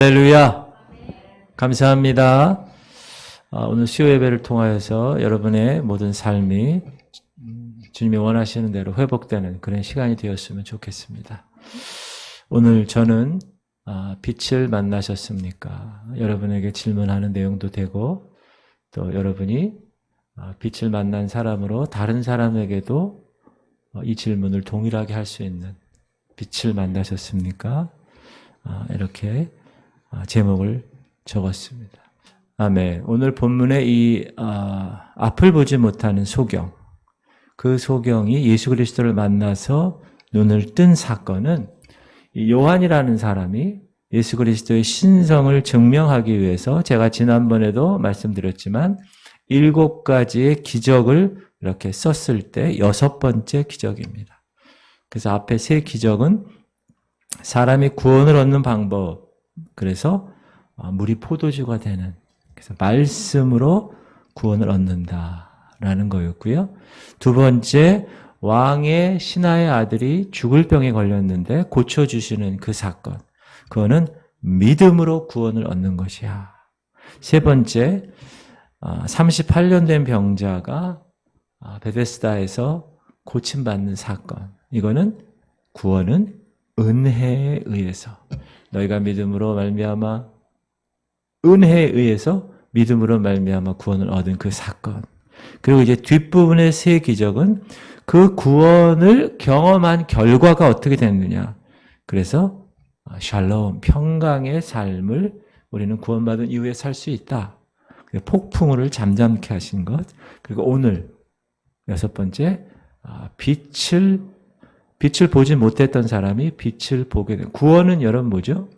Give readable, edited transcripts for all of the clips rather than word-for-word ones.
할렐루야. 감사합니다. 오늘 수요 예배를 통하여서 여러분의 모든 삶이 주님이 원하시는 대로 회복되는 그런 시간이 되었으면 좋겠습니다. 오늘 저는 빛을 만나셨습니까? 여러분에게 질문하는 내용도 되고 또 여러분이 빛을 만난 사람으로 다른 사람에게도 이 질문을 동일하게 할 수 있는 빛을 만나셨습니까? 이렇게 제목을 적었습니다. 아멘. 오늘 본문의 이 앞을 보지 못하는 소경, 그 소경이 예수 그리스도를 만나서 눈을 뜬 사건은 이 요한이라는 사람이 예수 그리스도의 신성을 증명하기 위해서 제가 지난번에도 말씀드렸지만 7가지의 기적을 이렇게 썼을 때 6번째 기적입니다. 그래서 앞에 3 기적은 사람이 구원을 얻는 방법, 그래서 물이 포도주가 되는, 그래서 말씀으로 구원을 얻는다라는 거였고요. 2번째, 왕의 신하의 아들이 죽을 병에 걸렸는데 고쳐주시는 그 사건, 그거는 믿음으로 구원을 얻는 것이야. 3번째, 38년 된 병자가 베데스다에서 고침받는 사건, 이거는 구원은 은혜에 의해서, 너희가 믿음으로 말미암아 은혜에 의해서 믿음으로 말미암아 구원을 얻은 그 사건. 그리고 이제 뒷부분의 3 기적은 그 구원을 경험한 결과가 어떻게 됐느냐. 그래서 샬롬, 평강의 삶을 우리는 구원받은 이후에 살 수 있다. 폭풍우를 잠잠케 하신 것. 그리고 오늘 6번째, 빛을 보지 못했던 사람이 빛을 보게 된. 구원은 여러분 뭐죠?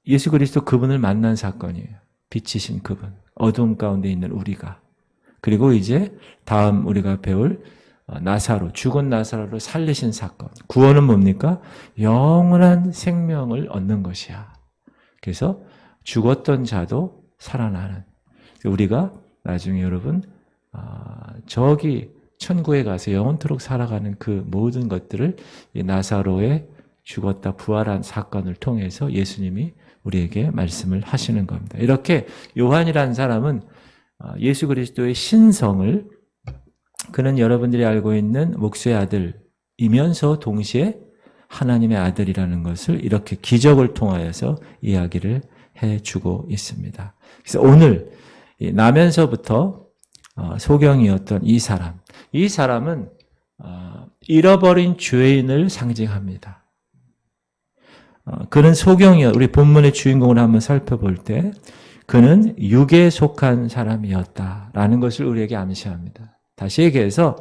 예수 그리스도 그분을 만난 사건이에요. 빛이신 그분. 어두움 가운데 있는 우리가. 그리고 이제 다음 우리가 배울 나사로, 죽은 나사로를 살리신 사건. 구원은 뭡니까? 영원한 생명을 얻는 것이야. 그래서 죽었던 자도 살아나는. 우리가 나중에 여러분 저기 천국에 가서 영원토록 살아가는 그 모든 것들을 이 나사로의 죽었다 부활한 사건을 통해서 예수님이 우리에게 말씀을 하시는 겁니다. 이렇게 요한이라는 사람은 예수 그리스도의 신성을, 그는 여러분들이 알고 있는 목수의 아들이면서 동시에 하나님의 아들이라는 것을 이렇게 기적을 통하여서 이야기를 해주고 있습니다. 그래서 오늘 나면서부터 소경이었던 이 사람은 잃어버린 죄인을 상징합니다. 그는 소경이었, 우리 본문의 주인공을 한번 살펴볼 때 그는 육에 속한 사람이었다라는 것을 우리에게 암시합니다. 다시 얘기해서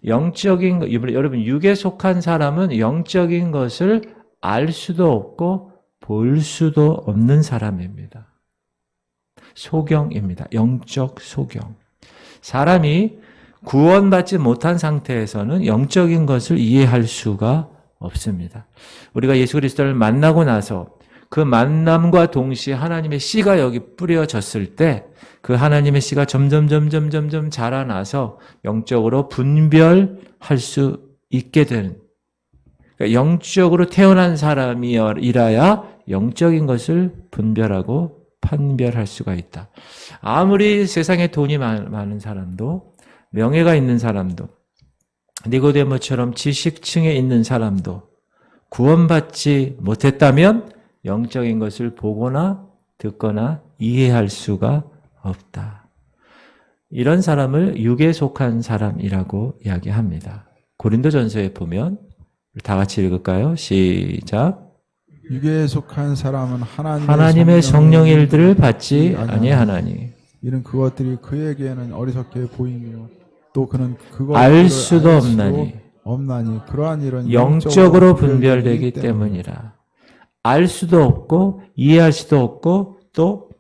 영적인 것, 여러분 육에 속한 사람은 영적인 것을 알 수도 없고 볼 수도 없는 사람입니다. 소경입니다. 영적 소경. 사람이 구원받지 못한 상태에서는 영적인 것을 이해할 수가 없습니다. 우리가 예수 그리스도를 만나고 나서 그 만남과 동시에 하나님의 씨가 여기 뿌려졌을 때 그 하나님의 씨가 점점 자라나서 영적으로 분별할 수 있게 되는, 그러니까 영적으로 태어난 사람이라야 영적인 것을 분별하고 판별할 수가 있다. 아무리 세상에 돈이 많은 사람도, 명예가 있는 사람도, 니고데모처럼 지식층에 있는 사람도 구원받지 못했다면 영적인 것을 보거나 듣거나 이해할 수가 없다. 이런 사람을 육에 속한 사람이라고 이야기합니다. 고린도전서에 보면 다 같이 읽을까요? 시작. 육에 속한 사람은 하나님의 성령의 일들을 받지 아니하나니 이는 그것들이 그에게는 어리석게 보이며 또 그는 그것들을 알 수도 없나니 그러한 일은 영적으로 분별되기 때문이라. 알 수도 없고 이해할 수도 없고 또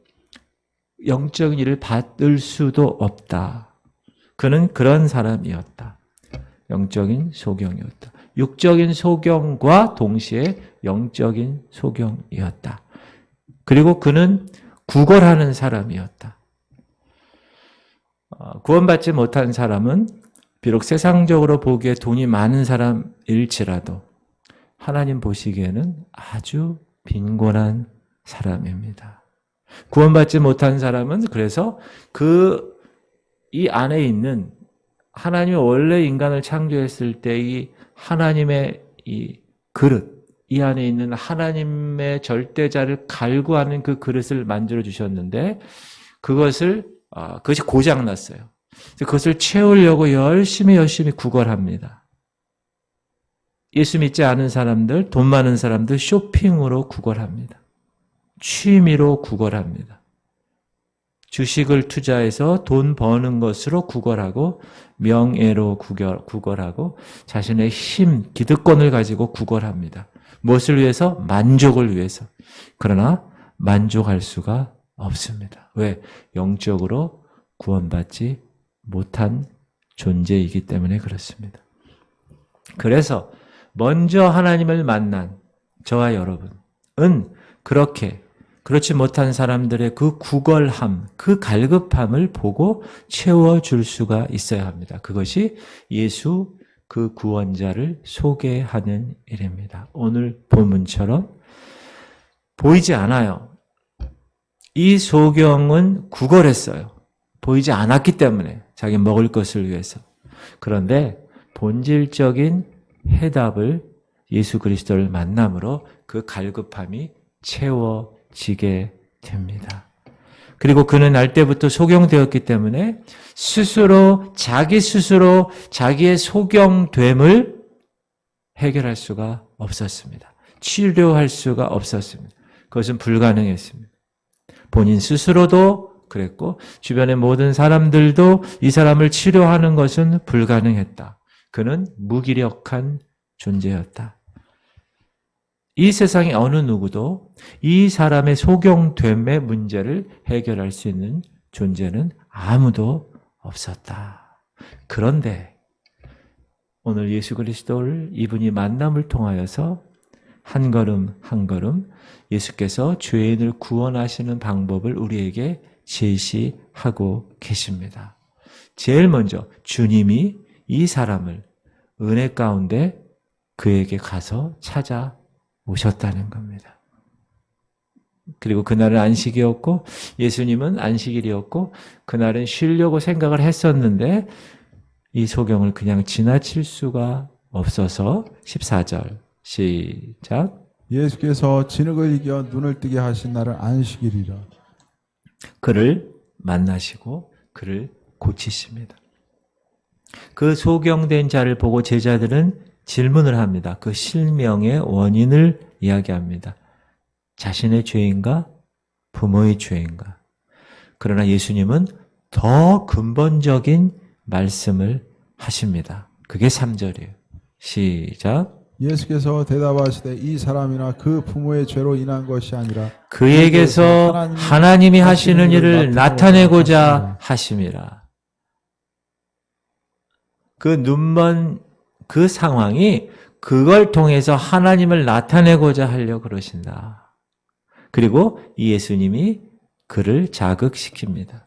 영적인 일을 받을 수도 없다. 그는 그런 사람이었다. 영적인 소경이었다. 육적인 소경과 동시에 영적인 소경이었다. 그리고 그는 구걸하는 사람이었다. 구원받지 못한 사람은 비록 세상적으로 보기에 돈이 많은 사람일지라도 하나님 보시기에는 아주 빈곤한 사람입니다. 구원받지 못한 사람은 그래서 이 안에 있는 하나님이 원래 인간을 창조했을 때 이 하나님의 이 그릇, 이 안에 있는 하나님의 절대자를 갈구하는 그 그릇을 만들어 주셨는데 그것이 고장났어요. 그것을 채우려고 열심히 구걸합니다. 예수 믿지 않은 사람들, 돈 많은 사람들 쇼핑으로 구걸합니다. 취미로 구걸합니다. 주식을 투자해서 돈 버는 것으로 구걸하고 명예로 구걸하고 자신의 힘, 기득권을 가지고 구걸합니다. 무엇을 위해서? 만족을 위해서. 그러나 만족할 수가 없습니다. 왜? 영적으로 구원받지 못한 존재이기 때문에 그렇습니다. 그래서 먼저 하나님을 만난 저와 여러분은 그렇지 못한 사람들의 그 구걸함, 그 갈급함을 보고 채워줄 수가 있어야 합니다. 그것이 예수 그 구원자를 소개하는 일입니다. 오늘 본문처럼 보이지 않아요. 이 소경은 구걸했어요. 보이지 않았기 때문에 자기 먹을 것을 위해서. 그런데 본질적인 해답을 예수 그리스도를 만남으로 그 갈급함이 채워지게 됩니다. 그리고 그는 날 때부터 소경되었기 때문에 자기 스스로 자기의 소경됨을 해결할 수가 없었습니다. 치료할 수가 없었습니다. 그것은 불가능했습니다. 본인 스스로도 그랬고 주변의 모든 사람들도 이 사람을 치료하는 것은 불가능했다. 그는 무기력한 존재였다. 이 세상의 어느 누구도 이 사람의 소경됨의 문제를 해결할 수 있는 존재는 아무도 없었다. 그런데 오늘 예수 그리스도를 이분이 만남을 통하여서 한 걸음 한 걸음 예수께서 죄인을 구원하시는 방법을 우리에게 제시하고 계십니다. 제일 먼저 주님이 이 사람을 은혜 가운데 그에게 가서 찾아오셨다는 겁니다. 그리고 그날은 안식이었고 예수님은 안식일이었고 그날은 쉬려고 생각을 했었는데 이 소경을 그냥 지나칠 수가 없어서 14절 시작. 예수께서 진흙을 이겨 눈을 뜨게 하신 날은 안식일이라. 그를 만나시고 그를 고치십니다. 그 소경된 자를 보고 제자들은 질문을 합니다. 그 실명의 원인을 이야기합니다. 자신의 죄인가? 부모의 죄인가? 그러나 예수님은 더 근본적인 말씀을 하십니다. 그게 3절이에요. 시작. 예수께서 대답하시되 이 사람이나 그 부모의 죄로 인한 것이 아니라 그에게서 하나님이 하시는 일을 나타내고자 하심이라. 그 눈먼 그 상황이 그걸 통해서 하나님을 나타내고자 하려고 그러신다. 그리고 이 예수님이 그를 자극시킵니다.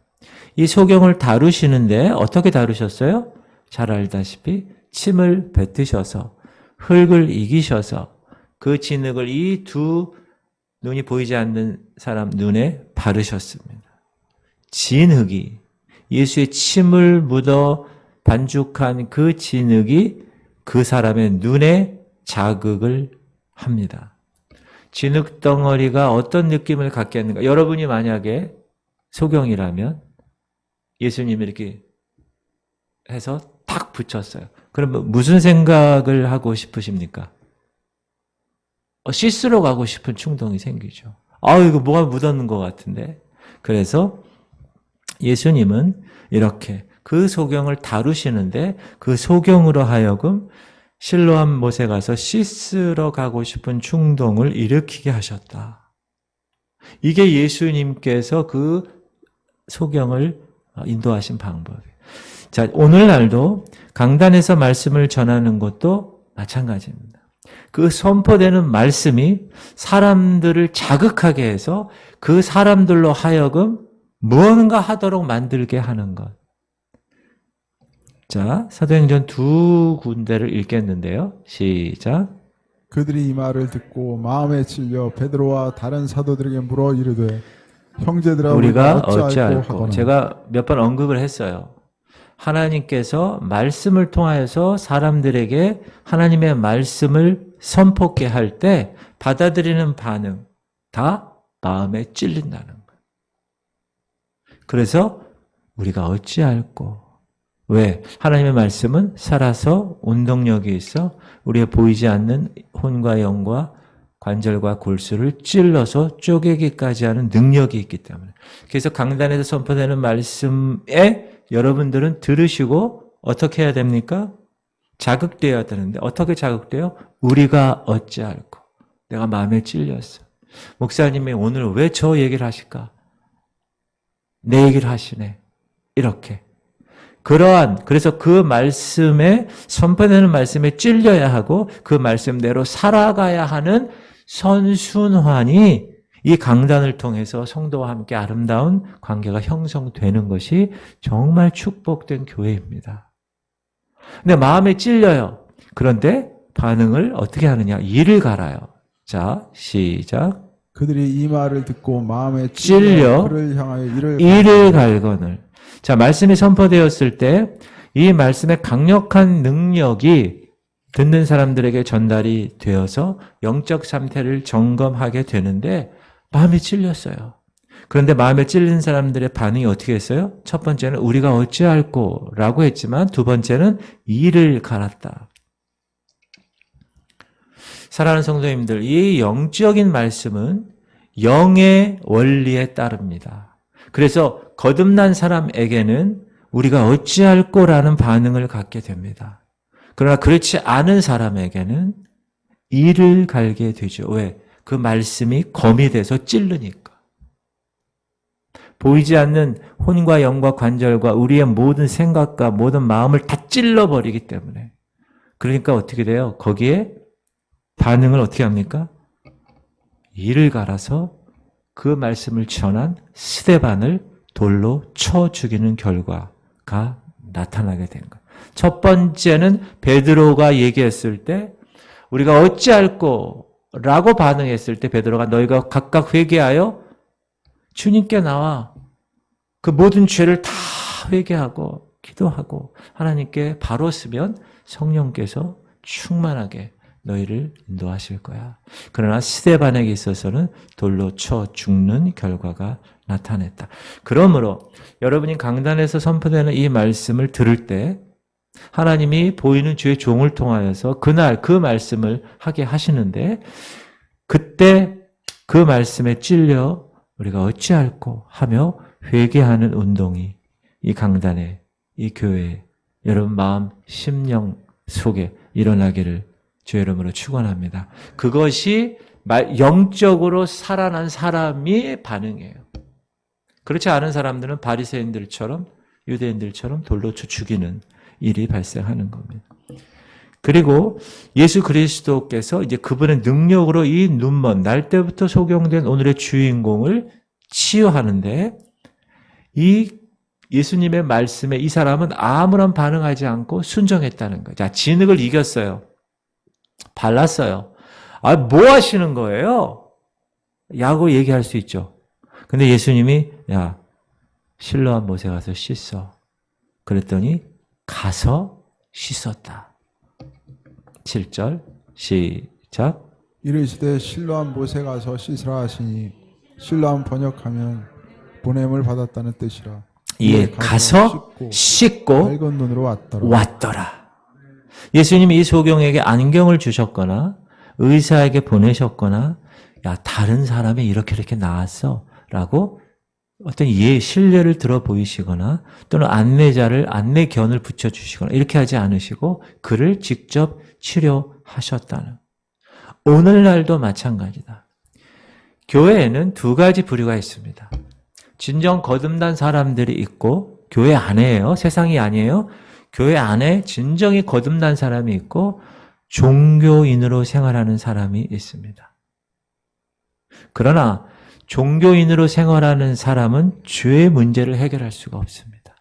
이 소경을 다루시는데 어떻게 다루셨어요? 잘 알다시피 침을 뱉으셔서 흙을 이기셔서 그 진흙을 이 두 눈이 보이지 않는 사람 눈에 바르셨습니다. 진흙이 예수의 침을 묻어 반죽한 그 진흙이 그 사람의 눈에 자극을 합니다. 진흙 덩어리가 어떤 느낌을 갖게 하는가? 여러분이 만약에 소경이라면 예수님이 이렇게 해서 탁 붙였어요. 그러면 무슨 생각을 하고 싶으십니까? 씻으러 가고 싶은 충동이 생기죠. 이거 뭐가 묻었는 것 같은데. 그래서 예수님은 이렇게 그 소경을 다루시는데 그 소경으로 하여금 실로암 못에 가서 씻으러 가고 싶은 충동을 일으키게 하셨다. 이게 예수님께서 그 소경을 인도하신 방법이에요. 자, 오늘날도 강단에서 말씀을 전하는 것도 마찬가지입니다. 그 선포되는 말씀이 사람들을 자극하게 해서 그 사람들로 하여금 무언가 하도록 만들게 하는 것. 자, 사도행전 2군데를 읽겠는데요. 시작. 그들이 이 말을 듣고 마음에 찔려 베드로와 다른 사도들에게 물어 이르되 형제들아 우리가 어찌 어찌할꼬. 하거나. 제가 몇 번 언급을 했어요. 하나님께서 말씀을 통하여서 사람들에게 하나님의 말씀을 선포케 할 때 받아들이는 반응 다 마음에 찔린다는 거예요. 그래서 우리가 어찌할꼬. 왜? 하나님의 말씀은 살아서 운동력이 있어 우리의 보이지 않는 혼과 영과 관절과 골수를 찔러서 쪼개기까지 하는 능력이 있기 때문에. 그래서 강단에서 선포되는 말씀에 여러분들은 들으시고 어떻게 해야 됩니까? 자극되어야 되는데 어떻게 자극돼요? 우리가 어찌할꼬. 내가 마음에 찔렸어. 목사님이 오늘 왜 저 얘기를 하실까? 내 얘기를 하시네. 이렇게. 그래서 그 말씀에, 선포되는 말씀에 찔려야 하고 그 말씀대로 살아가야 하는 선순환이 이 강단을 통해서 성도와 함께 아름다운 관계가 형성되는 것이 정말 축복된 교회입니다. 근데 마음에 찔려요. 그런데 반응을 어떻게 하느냐? 이를 갈아요. 자, 시작. 그들이 이 말을 듣고 마음에 찔려 그를 향하여 이를 갈거늘. 자, 말씀이 선포되었을 때 이 말씀의 강력한 능력이 듣는 사람들에게 전달이 되어서 영적 상태를 점검하게 되는데 마음이 찔렸어요. 그런데 마음에 찔린 사람들의 반응이 어떻게 했어요? 첫 번째는 우리가 어찌할꼬 라고 했지만 두 번째는 이를 갈았다. 사랑하는 성도님들, 이 영적인 말씀은 영의 원리에 따릅니다. 그래서 거듭난 사람에게는 우리가 어찌할꼬라는 반응을 갖게 됩니다. 그러나 그렇지 않은 사람에게는 이를 갈게 되죠. 왜? 그 말씀이 검이 돼서 찌르니까. 보이지 않는 혼과 영과 관절과 우리의 모든 생각과 모든 마음을 다 찔러버리기 때문에. 그러니까 어떻게 돼요? 거기에 반응을 어떻게 합니까? 이를 갈아서 그 말씀을 전한 스데반을 돌로 쳐 죽이는 결과가 나타나게 된 거예요. 첫 번째는 베드로가 얘기했을 때 우리가 어찌할꼬 라고 반응했을 때 베드로가 너희가 각각 회개하여 주님께 나와 그 모든 죄를 다 회개하고 기도하고 하나님께 바로 쓰면 성령께서 충만하게 너희를 인도하실 거야. 그러나 스데반에게 있어서는 돌로 쳐 죽는 결과가 나타냈다. 그러므로 여러분이 강단에서 선포되는 이 말씀을 들을 때 하나님이 보이는 주의 종을 통하여서 그날 그 말씀을 하게 하시는데 그때 그 말씀에 찔려 우리가 어찌할꼬 하며 회개하는 운동이 이 강단에, 이 교회에 여러분 마음, 심령 속에 일어나기를 주의 이름으로 축원합니다. 그것이 영적으로 살아난 사람의 반응이에요. 그렇지 않은 사람들은 바리새인들처럼 유대인들처럼 돌로 쳐 죽이는 일이 발생하는 겁니다. 그리고 예수 그리스도께서 이제 그분의 능력으로 이 눈먼 날 때부터 소경된 오늘의 주인공을 치유하는데 이 예수님의 말씀에 이 사람은 아무런 반응하지 않고 순종했다는 거예요. 자, 진흙을 이겼어요. 발랐어요. 아, 뭐 하시는 거예요? 야고 얘기할 수 있죠. 근데 예수님이 야, 실로암 못에 가서 씻어. 그랬더니 가서 씻었다. 7절 시작. 이르시되 실로암 못에 가서 씻으라 하시니 실로암 번역하면 보냄을 받았다는 뜻이라. 예, 가서 씻고 밝은 눈으로 왔더라. 예수님이 이 소경에게 안경을 주셨거나 의사에게 보내셨거나 야, 다른 사람이 이렇게 나았어 라고 어떤 신뢰를 들어 보이시거나 또는 안내견을 붙여주시거나 이렇게 하지 않으시고 그를 직접 치료하셨다는. 오늘날도 마찬가지다. 교회에는 두 가지 부류가 있습니다. 진정 거듭난 사람들이 있고 교회 안에요. 세상이 아니에요. 교회 안에 진정이 거듭난 사람이 있고 종교인으로 생활하는 사람이 있습니다. 그러나 종교인으로 생활하는 사람은 죄의 문제를 해결할 수가 없습니다.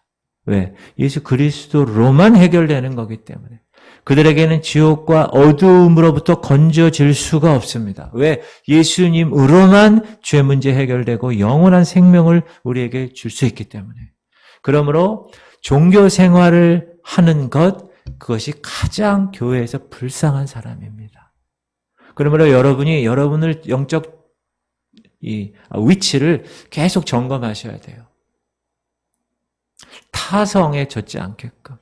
왜? 예수 그리스도로만 해결되는 거기 때문에. 그들에게는 지옥과 어두움으로부터 건져질 수가 없습니다. 왜? 예수님으로만 죄 문제 해결되고 영원한 생명을 우리에게 줄 수 있기 때문에. 그러므로 종교 생활을 하는 것, 그것이 가장 교회에서 불쌍한 사람입니다. 그러므로 여러분이 여러분을 영적 위치를 계속 점검하셔야 돼요. 타성에 젖지 않게끔.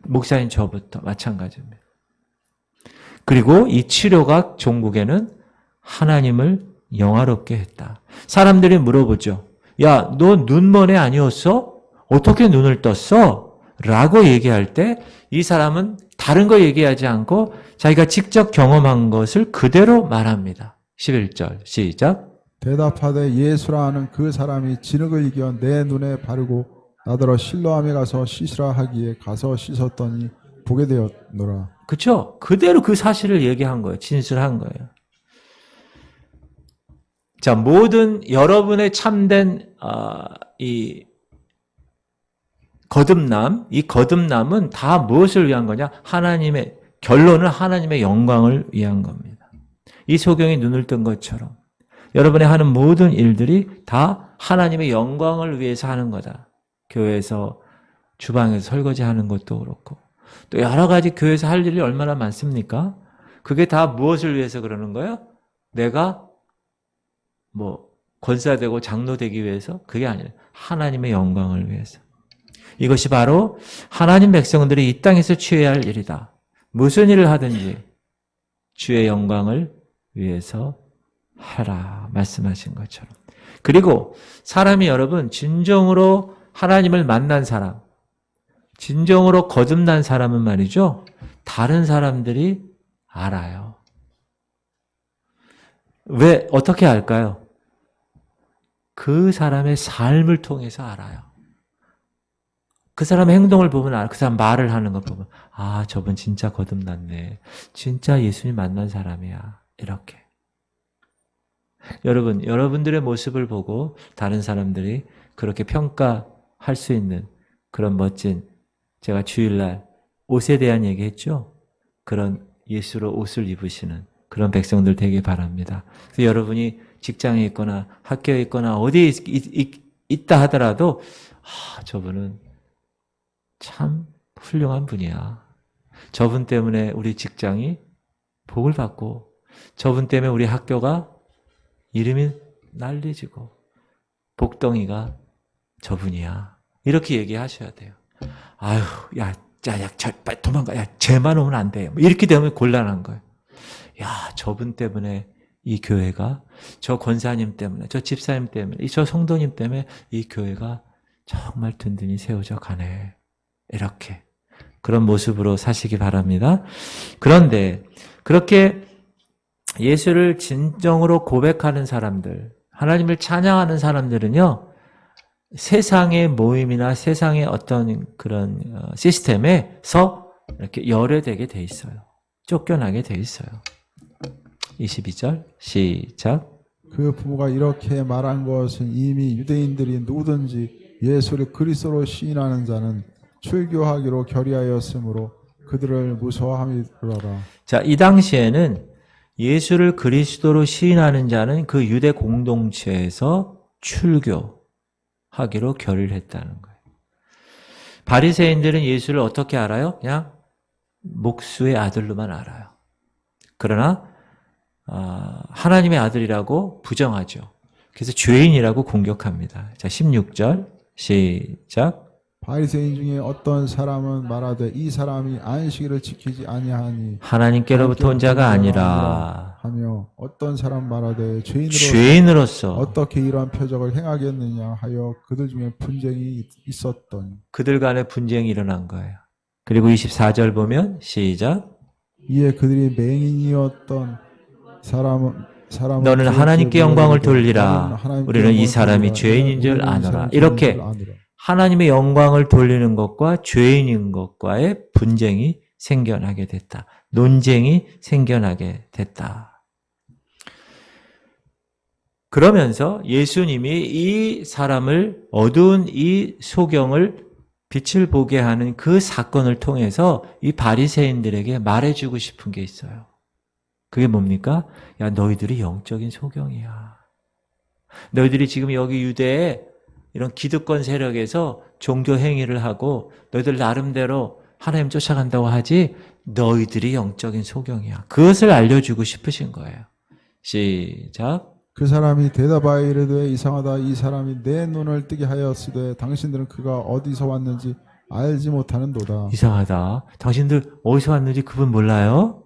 목사인 저부터 마찬가지입니다. 그리고 이 치료가 종국에는 하나님을 영화롭게 했다. 사람들이 물어보죠. 야, 너 눈먼애 아니었어? 어떻게 눈을 떴어? 라고 얘기할 때 이 사람은 다른 거 얘기하지 않고 자기가 직접 경험한 것을 그대로 말합니다. 11절 시작. 대답하되 예수라 하는 그 사람이 진흙을 이겨 내 눈에 바르고 나더러 실로암에 가서 씻으라 하기에 가서 씻었더니 보게 되었노라. 그렇죠? 그대로 그 사실을 얘기한 거예요. 진술한 거예요. 자, 모든 여러분의 참된 이 거듭남, 이 거듭남은 다 무엇을 위한 거냐? 하나님의 결론은 하나님의 영광을 위한 겁니다. 이 소경이 눈을 뜬 것처럼 여러분이 하는 모든 일들이 다 하나님의 영광을 위해서 하는 거다. 교회에서 주방에서 설거지하는 것도 그렇고 또 여러 가지 교회에서 할 일이 얼마나 많습니까? 그게 다 무엇을 위해서 그러는 거예요? 내가 권사되고 장로 되기 위해서? 그게 아니라 하나님의 영광을 위해서. 이것이 바로 하나님 백성들이 이 땅에서 취해야 할 일이다. 무슨 일을 하든지 주의 영광을 위해서 하라 말씀하신 것처럼. 그리고 사람이 여러분 진정으로 하나님을 만난 사람, 진정으로 거듭난 사람은 말이죠. 다른 사람들이 알아요. 왜 어떻게 알까요? 그 사람의 삶을 통해서 알아요. 그 사람의 행동을 보면 알아요. 그 사람 말을 하는 거 보면 아, 저분 진짜 거듭났네. 진짜 예수님 만난 사람이야. 이렇게. 여러분, 여러분들의 모습을 보고 다른 사람들이 그렇게 평가할 수 있는 그런 멋진, 제가 주일날 옷에 대한 얘기 했죠? 그런 예수로 옷을 입으시는 그런 백성들 되길 바랍니다. 그래서 여러분이 직장에 있거나 학교에 있거나 어디에 있다 하더라도 저분은 참 훌륭한 분이야. 저분 때문에 우리 직장이 복을 받고 저분 때문에 우리 학교가 이름이 난리지고 복덩이가 저분이야. 이렇게 얘기하셔야 돼요. 아유, 야, 빨리 도망가. 야, 쟤만 오면 안 돼. 이렇게 되면 곤란한 거예요. 야, 저분 때문에 이 교회가, 저 권사님 때문에, 저 집사님 때문에, 저 성도님 때문에 이 교회가 정말 든든히 세워져 가네. 이렇게. 그런 모습으로 사시기 바랍니다. 그런데 그렇게 예수를 진정으로 고백하는 사람들, 하나님을 찬양하는 사람들은요, 세상의 모임이나 세상의 어떤 그런 시스템에서 이렇게 열애되게 돼 있어요. 쫓겨나게 돼 있어요. 22절 시작. 그 부모가 이렇게 말한 것은 이미 유대인들이 누구든지 예수를 그리스도로 시인하는 자는 출교하기로 결의하였으므로 그들을 무서워함이로라. 자, 이 당시에는 예수를 그리스도로 시인하는 자는 그 유대 공동체에서 출교하기로 결의를 했다는 거예요. 바리새인들은 예수를 어떻게 알아요? 그냥 목수의 아들로만 알아요. 그러나 하나님의 아들이라고 부정하죠. 그래서 죄인이라고 공격합니다. 자, 16절 시작. 바리새인 중에 어떤 사람은 말하되 이 사람이 안식일을 지키지 아니하니 하나님께로부터 온 자가 아니라 하며 어떤 사람 말하되 죄인으로서 어떻게 이러한 표적을 행하겠느냐 하여 그들 중에 분쟁이 있었더니 그들 간에 분쟁이 일어난 거예요. 그리고 24절 보면 시작. 이에 그들이 맹인이었던 사람은 너는 하나님께 영광을 돌리라. 우리는 이 사람이 죄인인 줄 아노라. 이렇게 하나님의 영광을 돌리는 것과 죄인인 것과의 분쟁이 생겨나게 됐다. 논쟁이 생겨나게 됐다. 그러면서 예수님이 이 사람을, 어두운 이 소경을 빛을 보게 하는 그 사건을 통해서 이 바리새인들에게 말해주고 싶은 게 있어요. 그게 뭡니까? 야, 너희들이 영적인 소경이야. 너희들이 지금 여기 유대에 이런 기득권 세력에서 종교 행위를 하고 너희들 나름대로 하나님 쫓아간다고 하지 너희들이 영적인 소경이야. 그것을 알려주고 싶으신 거예요. 시작. 그 사람이 대답하여 이르되 이상하다. 이 사람이 내 눈을 뜨게 하였으되 당신들은 그가 어디서 왔는지 알지 못하는도다. 이상하다. 당신들 어디서 왔는지 그분 몰라요?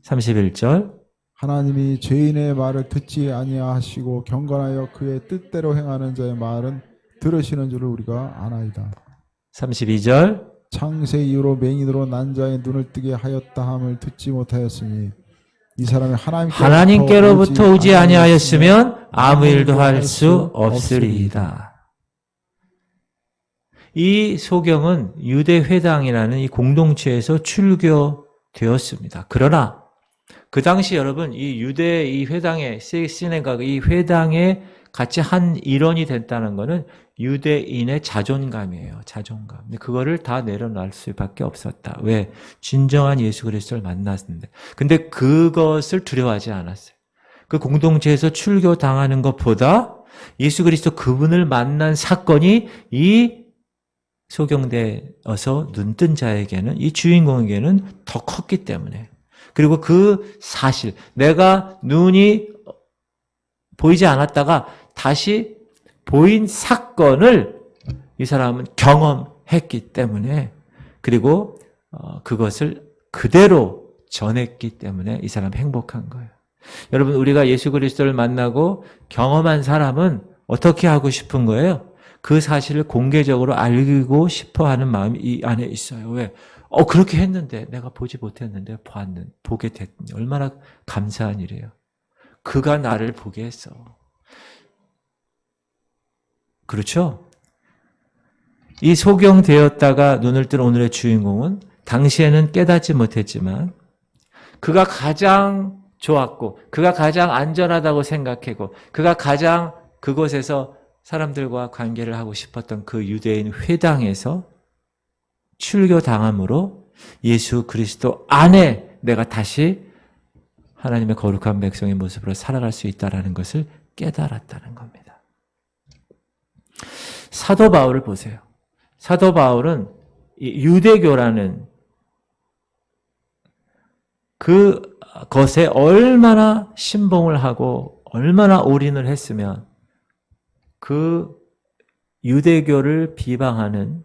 31절. 하나님이 죄인의 말을 듣지 아니하시고 경건하여 그의 뜻대로 행하는 자의 말은 들으시는 줄을 우리가 아나이다. 32절. 창세 이후로 맹인으로 난 자의 눈을 뜨게 하였다 함을 듣지 못하였으니 이 사람이 하나님께로부터 오지 아니하였으면 아무 일도 할 수 없으리이다. 이 소경은 유대 회당이라는 이 공동체에서 출교되었습니다. 그러나 그 당시 여러분 이 유대 이 회당의 시네가그 이 회당에 같이 한 일원이 됐다는 것은 유대인의 자존감이에요. 자존감. 근데 그거를 다 내려놓을 수밖에 없었다. 왜? 진정한 예수 그리스도를 만났는데. 근데 그것을 두려워하지 않았어요. 그 공동체에서 출교당하는 것보다 예수 그리스도 그분을 만난 사건이 이 소경되어서 눈뜬 자에게는 이 주인공에게는 더 컸기 때문에 그리고 그 사실 내가 눈이 보이지 않았다가 다시 보인 사건을 이 사람은 경험했기 때문에 그리고 그것을 그대로 전했기 때문에 이 사람 행복한 거예요. 여러분 우리가 예수 그리스도를 만나고 경험한 사람은 어떻게 하고 싶은 거예요? 그 사실을 공개적으로 알고 싶어하는 마음이 이 안에 있어요. 왜? 그렇게 했는데 내가 보지 못했는데 보게 됐더니 얼마나 감사한 일이에요. 그가 나를 보게 했어. 그렇죠? 이 소경되었다가 눈을 뜬 오늘의 주인공은 당시에는 깨닫지 못했지만 그가 가장 좋았고 그가 가장 안전하다고 생각하고 그가 가장 그곳에서 사람들과 관계를 하고 싶었던 그 유대인 회당에서 출교당함으로 예수 그리스도 안에 내가 다시 하나님의 거룩한 백성의 모습으로 살아갈 수 있다는 것을 깨달았다는 겁니다. 사도 바울을 보세요. 사도 바울은 유대교라는 그 것에 얼마나 신봉을 하고 얼마나 올인을 했으면 그 유대교를 비방하는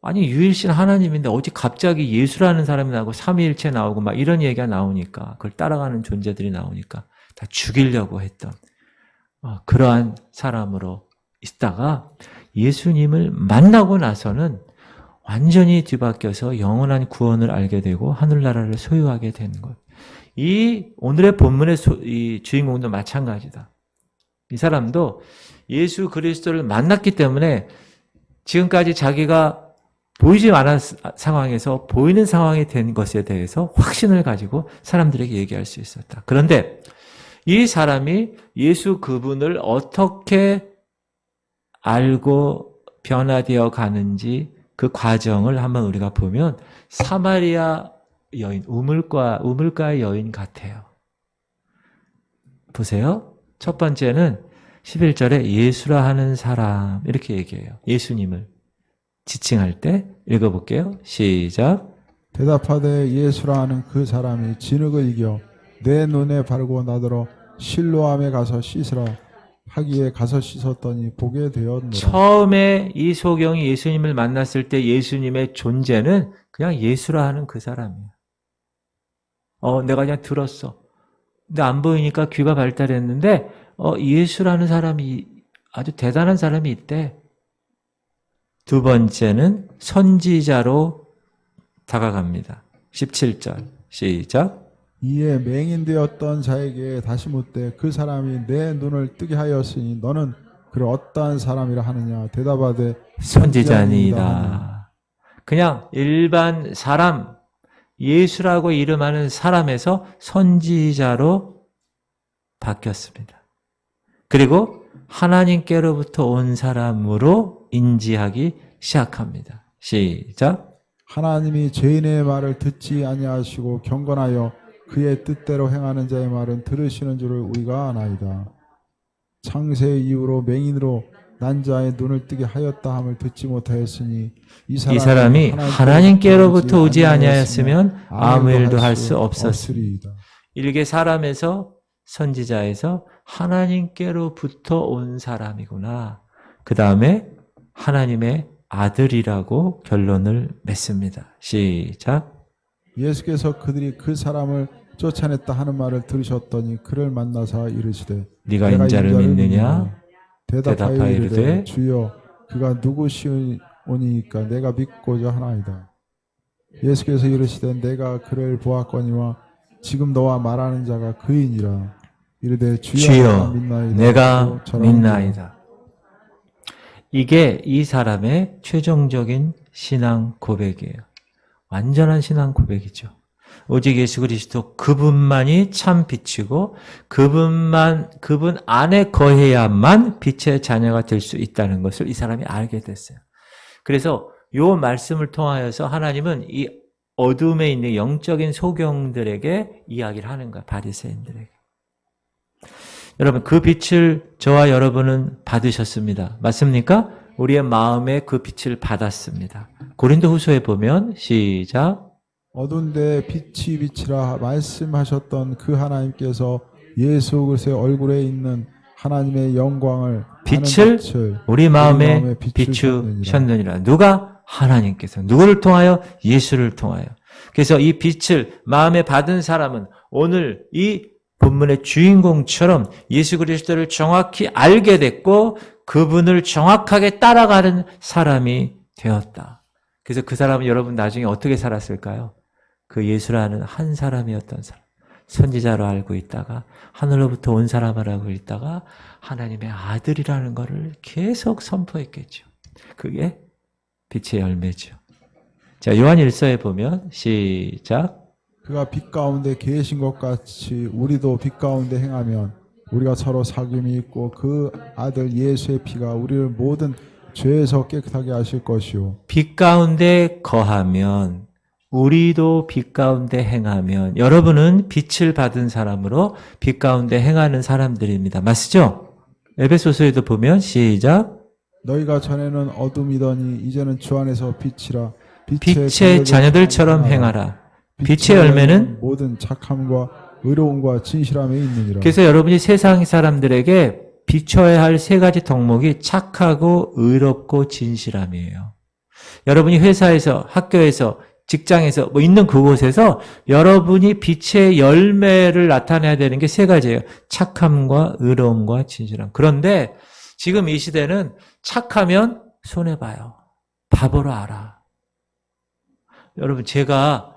아니 유일신 하나님인데 어디 갑자기 예수라는 사람이 나오고 삼위일체 나오고 막 이런 얘기가 나오니까 그걸 따라가는 존재들이 나오니까 다 죽이려고 했던 그러한 사람으로 있다가 예수님을 만나고 나서는 완전히 뒤바뀌어서 영원한 구원을 알게 되고 하늘나라를 소유하게 되는 것. 이 오늘의 본문의 이 주인공도 마찬가지다. 이 사람도 예수 그리스도를 만났기 때문에 지금까지 자기가 보이지 않은 상황에서 보이는 상황이 된 것에 대해서 확신을 가지고 사람들에게 얘기할 수 있었다. 그런데 이 사람이 예수 그분을 어떻게 알고 변화되어 가는지 그 과정을 한번 우리가 보면 사마리아 여인, 우물가의 여인 같아요. 보세요. 첫 번째는 11절에 예수라 하는 사람 이렇게 얘기해요. 예수님을 지칭할 때 읽어볼게요. 시작. 대답하되 예수라 하는 그 사람이 진흙을 이겨 내 눈에 바르고 나더러 실로암에 가서 씻으라 하기에 가서 씻었더니 보게 되었노라. 처음에 이 소경이 예수님을 만났을 때 예수님의 존재는 그냥 예수라 하는 그 사람이에요. 내가 그냥 들었어. 근데 안 보이니까 귀가 발달했는데 예수라는 사람이 아주 대단한 사람이 있대. 두 번째는 선지자로 다가갑니다. 17절 시작. 이에 맹인되었던 자에게 다시 묻되 그 사람이 내 눈을 뜨게 하였으니 너는 그를 어떠한 사람이라 하느냐. 대답하되 선지자니이다. 그냥 일반 사람, 예수라고 이름하는 사람에서 선지자로 바뀌었습니다. 그리고 하나님께로부터 온 사람으로 인지하기 시작합니다. 시작. 하나님이 죄인의 말을 듣지 아니하시고 경건하여 그의 뜻대로 행하는 자의 말은 들으시는 줄을 우리가 아나이다. 창세 이후로 맹인으로 난 자의 눈을 뜨게 하였다 함을 듣지 못하였으니 이 사람이 하나님께로부터 오지 아니하였으면 아무 일도 할 수 없었으리. 없으리이다. 일개 사람에서 선지자에서 하나님께로부터 온 사람이구나. 그 다음에 하나님의 아들이라고 결론을 맺습니다. 시작. 예수께서 그들이 그 사람을 쫓아냈다 하는 말을 들으셨더니 그를 만나사 이르시되 네가 인자를 믿느냐? 대답하여 대답하여 이르되 이르되 주여 그가 누구시오니까 내가 믿고자 하나이다. 예수께서 이르시되 내가 그를 보았거니와 지금 너와 말하는 자가 그이니라. 이르되 주여 내가 저라고 믿나이다. 이게 이 사람의 최종적인 신앙 고백이에요. 완전한 신앙 고백이죠. 오직 예수 그리스도 그분만이 참 빛이고 그분 안에 거해야만 빛의 자녀가 될 수 있다는 것을 이 사람이 알게 됐어요. 그래서 이 말씀을 통하여서 하나님은 이 어둠에 있는 영적인 소경들에게 이야기를 하는 거야. 바리새인들에게. 여러분 그 빛을 저와 여러분은 받으셨습니다. 맞습니까? 우리의 마음에 그 빛을 받았습니다. 고린도후서에 보면 시작. 어두운데 빛이 빛이라 말씀하셨던 그 하나님께서 예수 그리스도의 얼굴에 있는 하나님의 영광을 빛을 우리 마음에 비추셨느니라. 누가? 하나님께서. 누구를 통하여? 예수를 통하여. 그래서 이 빛을 마음에 받은 사람은 오늘 이 본문의 주인공처럼 예수 그리스도를 정확히 알게 됐고 그분을 정확하게 따라가는 사람이 되었다. 그래서 그 사람은 여러분 나중에 어떻게 살았을까요? 그 예수라는 한 사람이었던 사람. 선지자로 알고 있다가 하늘로부터 온 사람을 알고 있다가 하나님의 아들이라는 것을 계속 선포했겠죠. 그게 빛의 열매죠. 자, 요한 1서에 보면 시작. 그가 빛 가운데 계신 것 같이 우리도 빛 가운데 행하면 우리가 서로 사귐이 있고 그 아들 예수의 피가 우리를 모든 죄에서 깨끗하게 하실 것이요. 빛 가운데 거하면 우리도 빛 가운데 행하면 여러분은 빛을 받은 사람으로 빛 가운데 행하는 사람들입니다. 맞죠? 에베소서에도 보면 시작. 너희가 전에는 어둠이더니 이제는 주 안에서 빛이라. 빛의 자녀들처럼 행하라. 빛의 열매는 모든 착함과 의로움과 진실함에 있느니라. 그래서 여러분이 세상 사람들에게 비춰야 할 세 가지 덕목이 착하고 의롭고 진실함이에요. 여러분이 회사에서, 학교에서, 직장에서 있는 그곳에서 여러분이 빛의 열매를 나타내야 되는 게 세 가지예요. 착함과 의로움과 진실함. 그런데 지금 이 시대는 착하면 손해봐요. 바보로 알아. 여러분 제가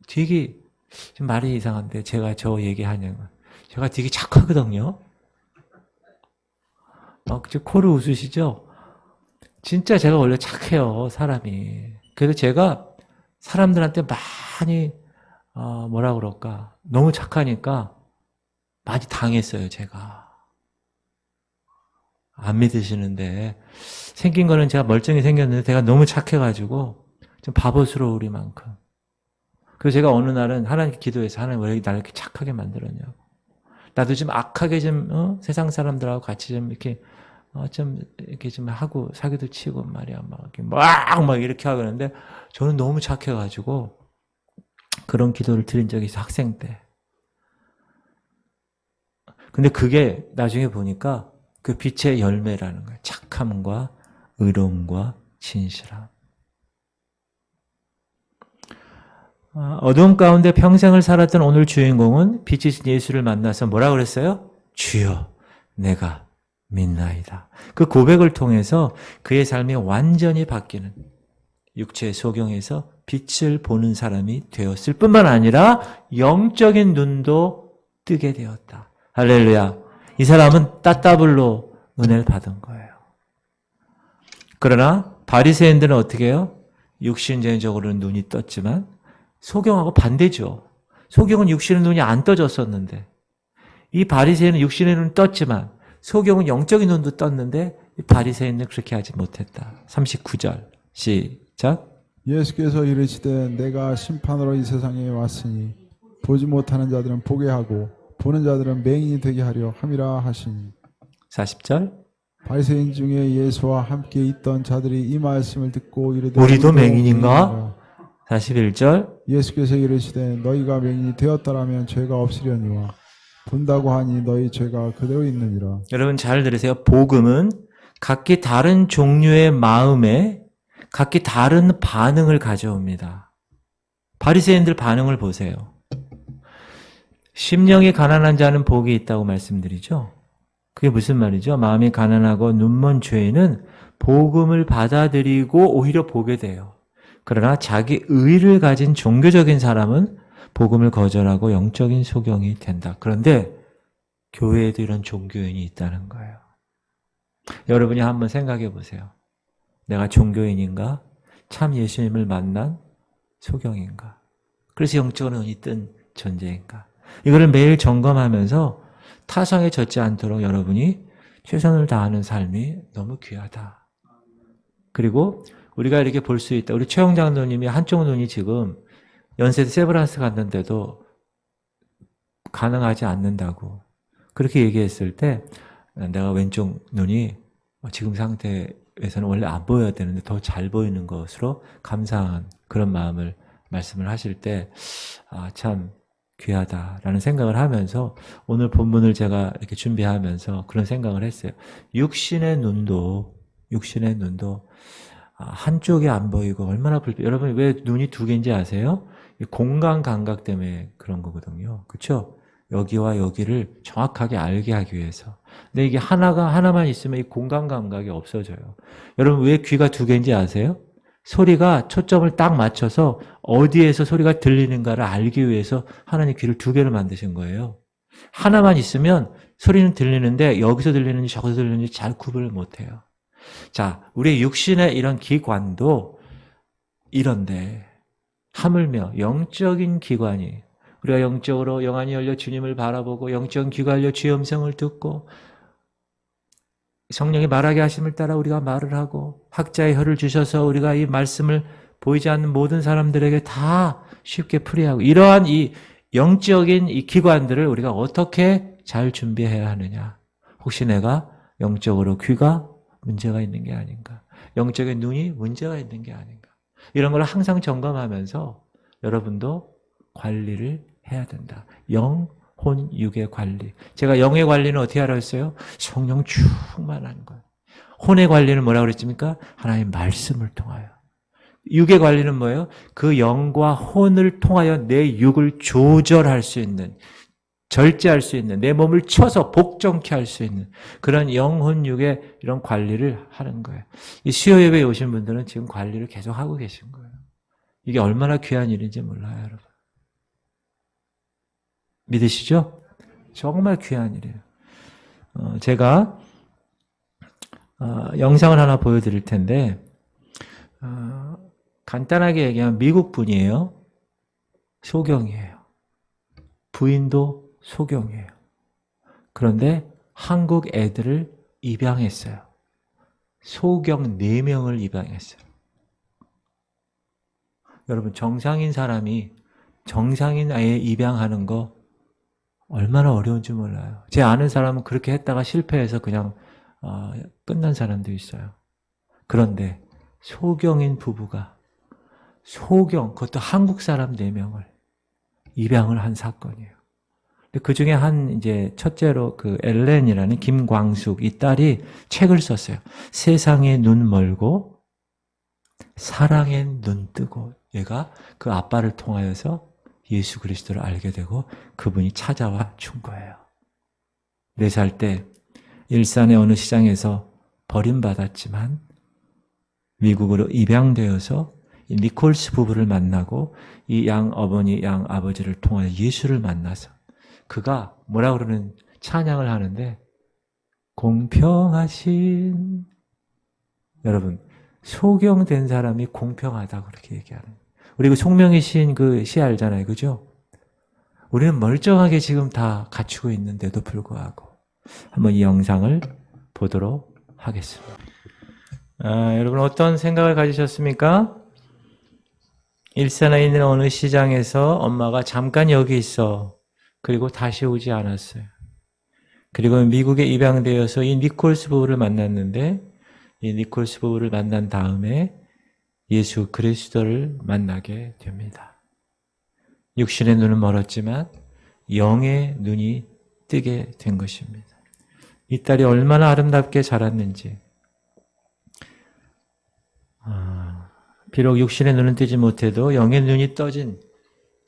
되게 좀 말이 이상한데 제가 저 얘기하는 거 제가 되게 착하거든요. 코를 웃으시죠? 진짜 제가 원래 착해요, 사람이. 그래서 제가 사람들한테 많이 뭐라 그럴까 너무 착하니까 많이 당했어요, 제가. 안 믿으시는데 생긴 거는 제가 멀쩡히 생겼는데 제가 너무 착해가지고 좀 바보스러우리만큼. 그래서 제가 어느 날은 하나님께 기도해서 하나님 왜 나를 이렇게 착하게 만들었냐고. 나도 좀 악하게 좀 세상 사람들하고 같이 좀 이렇게 좀 이렇게 좀 하고 사기도 치고 말이야 막 이렇게 하고 그러는데 저는 너무 착해가지고 그런 기도를 드린 적이 있어 학생 때. 근데 그게 나중에 보니까 그 빛의 열매라는 거예요. 착함과 의로움과 진실함. 어두움 가운데 평생을 살았던 오늘 주인공은 빛이신 예수를 만나서 뭐라 그랬어요? 주여, 내가 믿나이다. 그 고백을 통해서 그의 삶이 완전히 바뀌는 육체의 소경에서 빛을 보는 사람이 되었을 뿐만 아니라 영적인 눈도 뜨게 되었다. 할렐루야. 이 사람은 따따블로 은혜를 받은 거예요. 그러나 바리새인들은 어떻게 해요? 육신적으로는 눈이 떴지만 소경하고 반대죠. 소경은 육신의 눈이 안 떠졌었는데 이 바리새인은 육신의 눈이 떴지만 소경은 영적인 눈도 떴는데 이 바리새인은 그렇게 하지 못했다. 39절 시작. 예수께서 이르시되 내가 심판으로 이 세상에 왔으니 보지 못하는 자들은 보게 하고 보는 자들은 맹인이 되게 하려 함이라 하시니 40절. 바리새인 중에 예수와 함께 있던 자들이 이 말씀을 듣고 이르되 우리도 맹인인가? 41절. 예수께서 이르시되 너희가 맹인이 되었더라면 죄가 없으려니와 본다고 하니 너희 죄가 그대로 있느니라. 여러분 잘 들으세요. 복음은 각기 다른 종류의 마음에 각기 다른 반응을 가져옵니다. 바리새인들 반응을 보세요. 심령이 가난한 자는 복이 있다고 말씀드리죠. 그게 무슨 말이죠? 마음이 가난하고 눈먼 죄인은 복음을 받아들이고 오히려 보게 돼요. 그러나 자기 의를 가진 종교적인 사람은 복음을 거절하고 영적인 소경이 된다. 그런데 교회에도 이런 종교인이 있다는 거예요. 여러분이 한번 생각해 보세요. 내가 종교인인가? 참 예수님을 만난 소경인가? 그래서 영적으로 눈이 뜬 존재인가? 이거를 매일 점검하면서 타성에 젖지 않도록 여러분이 최선을 다하는 삶이 너무 귀하다. 그리고 우리가 이렇게 볼 수 있다. 우리 최영 장로님이 한쪽 눈이 지금 연세대 세브란스 갔는데도 가능하지 않는다고 그렇게 얘기했을 때 내가 왼쪽 눈이 지금 상태에서는 원래 안 보여야 되는데 더 잘 보이는 것으로 감사한 그런 마음을 말씀을 하실 때 참 귀하다라는 생각을 하면서 오늘 본문을 제가 이렇게 준비하면서 그런 생각을 했어요. 육신의 눈도 한쪽이 안 보이고 얼마나 여러분 왜 눈이 두 개인지 아세요? 공간 감각 때문에 그런 거거든요. 그렇죠? 여기와 여기를 정확하게 알게 하기 위해서. 근데 이게 하나만 있으면 이 공간 감각이 없어져요. 여러분 왜 귀가 두 개인지 아세요? 소리가 초점을 딱 맞춰서 어디에서 소리가 들리는가를 알기 위해서 하나님 귀를 두 개를 만드신 거예요. 하나만 있으면 소리는 들리는데 여기서 들리는지 저기서 들리는지 잘 구분을 못해요. 자, 우리의 육신의 이런 기관도 이런데 하물며 영적인 기관이 우리가 영적으로 영안이 열려 주님을 바라보고 영적인 귀가 열려 주의 음성을 듣고 성령이 말하게 하심을 따라 우리가 말을 하고 학자의 혀를 주셔서 우리가 이 말씀을 보이지 않는 모든 사람들에게 다 쉽게 풀이하고 이러한 이 영적인 이 기관들을 우리가 어떻게 잘 준비해야 하느냐. 혹시 내가 영적으로 귀가 문제가 있는 게 아닌가. 영적인 눈이 문제가 있는 게 아닌가. 이런 걸 항상 점검하면서 여러분도 관리를 해야 된다. 영, 혼, 육의 관리. 제가 영의 관리는 어떻게 하라고 했어요? 성령 충만한 것. 혼의 관리는 뭐라고 그랬습니까? 하나님의 말씀을 통하여. 육의 관리는 뭐예요? 그 영과 혼을 통하여 내 육을 조절할 수 있는, 절제할 수 있는, 내 몸을 쳐서 복종케 할 수 있는 그런 영혼 육의 이런 관리를 하는 거예요. 이 수요 예배에 오신 분들은 지금 관리를 계속 하고 계신 거예요. 이게 얼마나 귀한 일인지 몰라요, 여러분. 믿으시죠? 정말 귀한 일이에요. 제가 영상을 하나 보여드릴 텐데 간단하게 얘기하면 미국 분이에요. 소경이에요. 부인도 소경이에요. 그런데 한국 애들을 입양했어요. 소경 4명을 입양했어요. 여러분 정상인 사람이 정상인 아이 입양하는 거 얼마나 어려운지 몰라요. 제 아는 사람은 그렇게 했다가 실패해서 그냥 끝난 사람도 있어요. 그런데 소경인 부부가 그것도 한국 사람 4명을 입양을 한 사건이에요. 그 중에 이제 첫째로 그 엘렌이라는 김광숙 이 딸이 책을 썼어요. 세상에 눈 멀고 사랑에 눈 뜨고 얘가 그 아빠를 통하여서 예수 그리스도를 알게 되고 그분이 찾아와 준 거예요. 4살 때 일산의 어느 시장에서 버림받았지만 미국으로 입양되어서 이 니콜스 부부를 만나고 이 양 어머니, 양 아버지를 통하여 예수를 만나서 그가 뭐라 그러는 찬양을 하는데 공평하신 여러분 소경된 사람이 공평하다고 그렇게 얘기하는 거예요. 우리 그 송명희 시인 그 시 알잖아요. 그죠? 우리는 멀쩡하게 지금 다 갖추고 있는데도 불구하고 한번 이 영상을 보도록 하겠습니다. 여러분 어떤 생각을 가지셨습니까? 일산에 있는 어느 시장에서 엄마가 잠깐 여기 있어. 그리고 다시 오지 않았어요. 그리고 미국에 입양되어서 이 니콜스 부부를 만났는데 이 니콜스 부부를 만난 다음에 예수 그리스도를 만나게 됩니다. 육신의 눈은 멀었지만 영의 눈이 뜨게 된 것입니다. 이 딸이 얼마나 아름답게 자랐는지 비록 육신의 눈은 뜨지 못해도 영의 눈이 떠진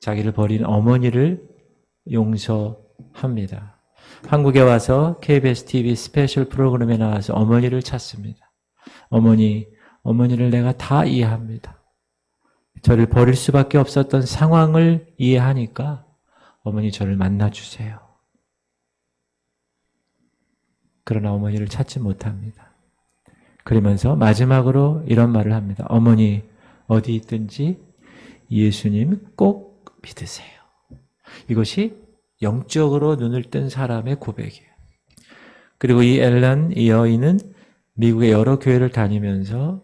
자기를 버린 어머니를 용서합니다. 한국에 와서 KBS TV 스페셜 프로그램에 나와서 어머니를 찾습니다. 어머니를 내가 다 이해합니다. 저를 버릴 수밖에 없었던 상황을 이해하니까 어머니 저를 만나주세요. 그러나 어머니를 찾지 못합니다. 그러면서 마지막으로 이런 말을 합니다. 어머니 어디 있든지 예수님 꼭 믿으세요. 이것이 영적으로 눈을 뜬 사람의 고백이에요. 그리고 이 엘란, 이 여인은 미국의 여러 교회를 다니면서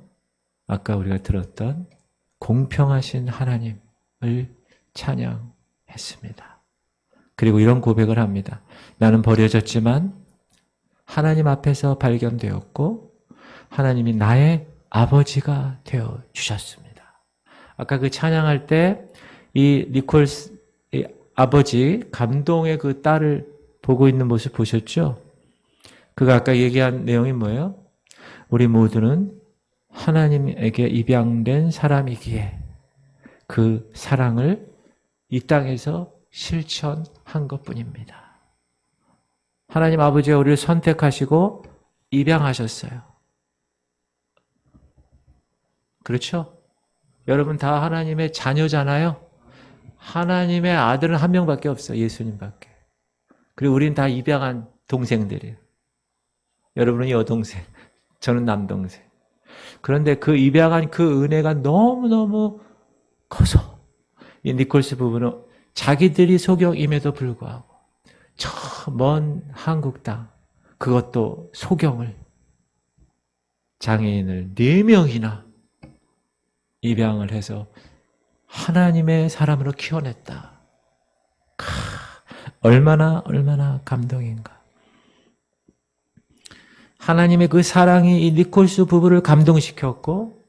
아까 우리가 들었던 공평하신 하나님을 찬양했습니다. 그리고 이런 고백을 합니다. 나는 버려졌지만 하나님 앞에서 발견되었고 하나님이 나의 아버지가 되어 주셨습니다. 아까 그 찬양할 때 이 니콜스 아버지 감동의 그 딸을 보고 있는 모습 보셨죠? 그가 아까 얘기한 내용이 뭐예요? 우리 모두는 하나님에게 입양된 사람이기에 그 사랑을 이 땅에서 실천한 것뿐입니다. 하나님 아버지가 우리를 선택하시고 입양하셨어요. 그렇죠? 여러분 다 하나님의 자녀잖아요. 하나님의 아들은 한 명밖에 없어요. 예수님밖에. 그리고 우리는 다 입양한 동생들이에요. 여러분은 여동생, 저는 남동생. 그런데 그 입양한 그 은혜가 너무너무 커서 이 니콜스 부부는 자기들이 소경임에도 불구하고 저 먼 한국 땅, 그것도 소경을, 장애인을 4명이나 입양을 해서 하나님의 사람으로 키워냈다. 얼마나 감동인가. 하나님의 그 사랑이 이 니콜스 부부를 감동시켰고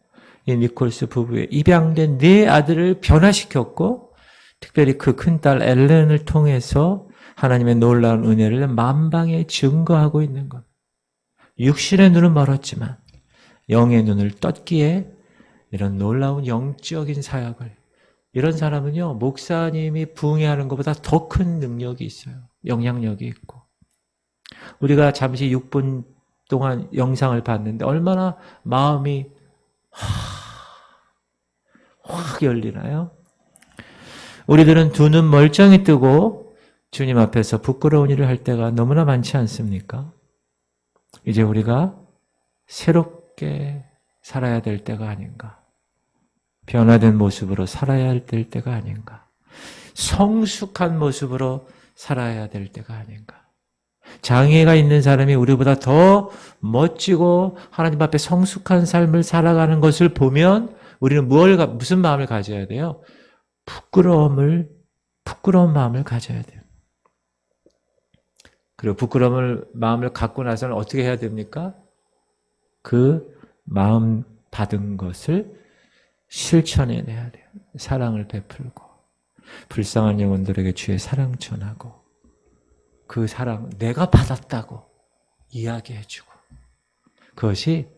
이 니콜스 부부의 입양된 4 아들을 변화시켰고 특별히 그 큰딸 엘렌을 통해서 하나님의 놀라운 은혜를 만방에 증거하고 있는 것. 육신의 눈은 멀었지만 영의 눈을 떴기에 이런 놀라운 영적인 사역을, 이런 사람은요 목사님이 부흥하는 것보다 더 큰 능력이 있어요. 영향력이 있고. 우리가 잠시 6분 동안 영상을 봤는데 얼마나 마음이 확 열리나요? 우리들은 2 눈 멀쩡히 뜨고 주님 앞에서 부끄러운 일을 할 때가 너무나 많지 않습니까? 이제 우리가 새롭게 살아야 될 때가 아닌가. 변화된 모습으로 살아야 될 때가 아닌가. 성숙한 모습으로 살아야 될 때가 아닌가. 장애가 있는 사람이 우리보다 더 멋지고 하나님 앞에 성숙한 삶을 살아가는 것을 보면 우리는 무슨 마음을 가져야 돼요? 부끄러운 마음을 가져야 돼요. 그리고 부끄러운 마음을 갖고 나서는 어떻게 해야 됩니까? 그 마음 받은 것을 실천해내야 돼요. 사랑을 베풀고 불쌍한 영혼들에게 주의 사랑 전하고 그 사랑 내가 받았다고 이야기해주고, 그것이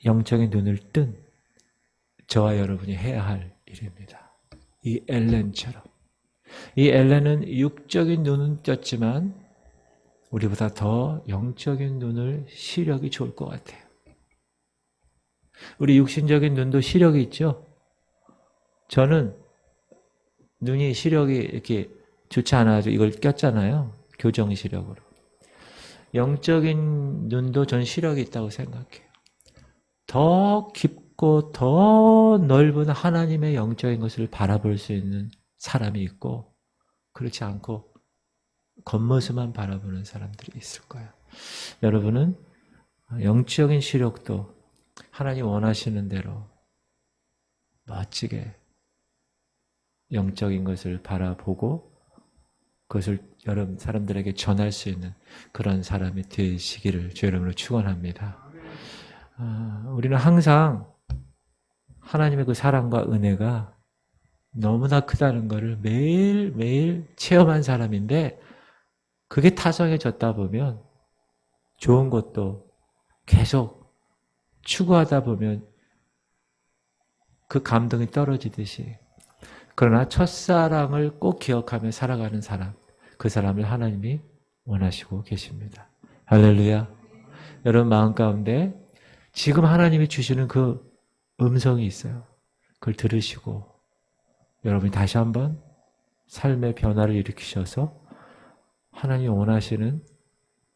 영적인 눈을 뜬 저와 여러분이 해야 할 일입니다. 이 엘렌처럼. 이 엘렌은 육적인 눈은 떴지만 우리보다 더 영적인 눈을 시력이 좋을 것 같아요. 우리 육신적인 눈도 시력이 있죠? 저는 눈이 시력이 이렇게 좋지 않아서 이걸 꼈잖아요. 교정 시력으로. 영적인 눈도 전 시력이 있다고 생각해요. 더 깊고 더 넓은 하나님의 영적인 것을 바라볼 수 있는 사람이 있고, 그렇지 않고 겉모습만 바라보는 사람들이 있을 거예요. 여러분은 영적인 시력도 하나님 원하시는 대로 멋지게 영적인 것을 바라보고 그것을 여러분 사람들에게 전할 수 있는 그런 사람이 되시기를 주의 이름으로 축원합니다. 우리는 항상 하나님의 그 사랑과 은혜가 너무나 크다는 것을 매일매일 체험한 사람인데 그게 타성해졌다 보면 좋은 것도 계속 추구하다 보면 그 감동이 떨어지듯이 그러나 첫사랑을 꼭 기억하며 살아가는 사람, 그 사람을 하나님이 원하시고 계십니다. 할렐루야. 여러분 마음 가운데 지금 하나님이 주시는 그 음성이 있어요. 그걸 들으시고 여러분이 다시 한번 삶의 변화를 일으키셔서 하나님이 원하시는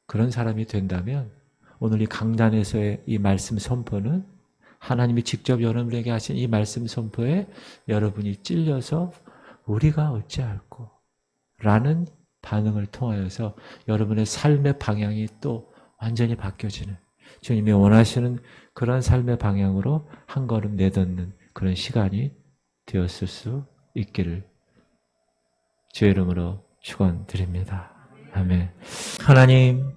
그런 사람이 된다면 오늘 이 강단에서의 이 말씀 선포는 하나님이 직접 여러분에게 하신 이 말씀 선포에 여러분이 찔려서 우리가 어찌할꼬 라는 반응을 통하여서 여러분의 삶의 방향이 또 완전히 바뀌어지는 주님이 원하시는 그런 삶의 방향으로 한 걸음 내딛는 그런 시간이 되었을 수 있기를 주의 이름으로 축원드립니다. 아멘. 하나님,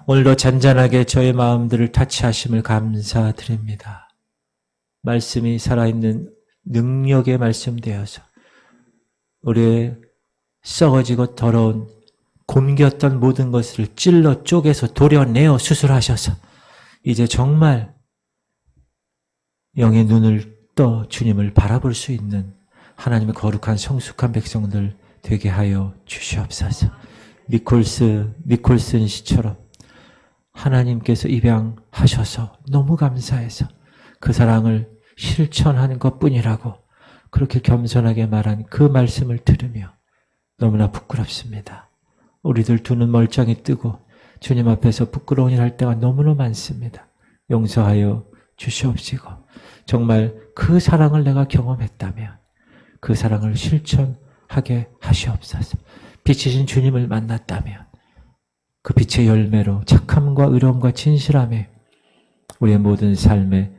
오늘도 잔잔하게 저의 마음들을 타치하심을 감사드립니다. 말씀이 살아있는 능력의 말씀 되어서 우리의 썩어지고 더러운 곰겼던 모든 것을 찔러 쪼개서 도려내어 수술하셔서 이제 정말 영의 눈을 떠 주님을 바라볼 수 있는 하나님의 거룩한 성숙한 백성들 되게 하여 주시옵소서. 니콜슨 씨처럼 하나님께서 입양하셔서 너무 감사해서 그 사랑을 실천하는 것뿐이라고 그렇게 겸손하게 말한 그 말씀을 들으며 너무나 부끄럽습니다. 우리들 두 눈 멀쩡히 뜨고 주님 앞에서 부끄러운 일 할 때가 너무나 많습니다. 용서하여 주시옵시고 정말 그 사랑을 내가 경험했다면 그 사랑을 실천하게 하시옵소서. 빛이신 주님을 만났다면 그 빛의 열매로 착함과 의로움과 진실함에 우리의 모든 삶에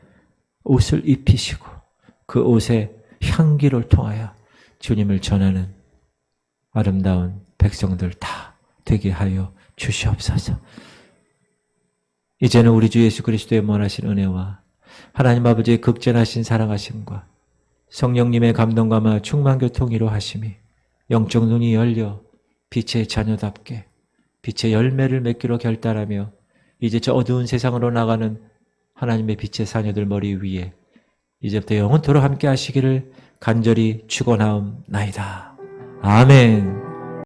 옷을 입히시고 그 옷의 향기를 통하여 주님을 전하는 아름다운 백성들 다 되게 하여 주시옵소서. 이제는 우리 주 예수 그리스도의 원하신 은혜와 하나님 아버지의 극진하신 사랑하심과 성령님의 감동감화 충만교통이로 하심이 영적 눈이 열려 빛의 자녀답게 빛의 열매를 맺기로 결단하며 이제 저 어두운 세상으로 나가는 하나님의 빛의 자녀들 머리 위에 이제부터 영원토록 함께 하시기를 간절히 축원하옵나이다. 아멘.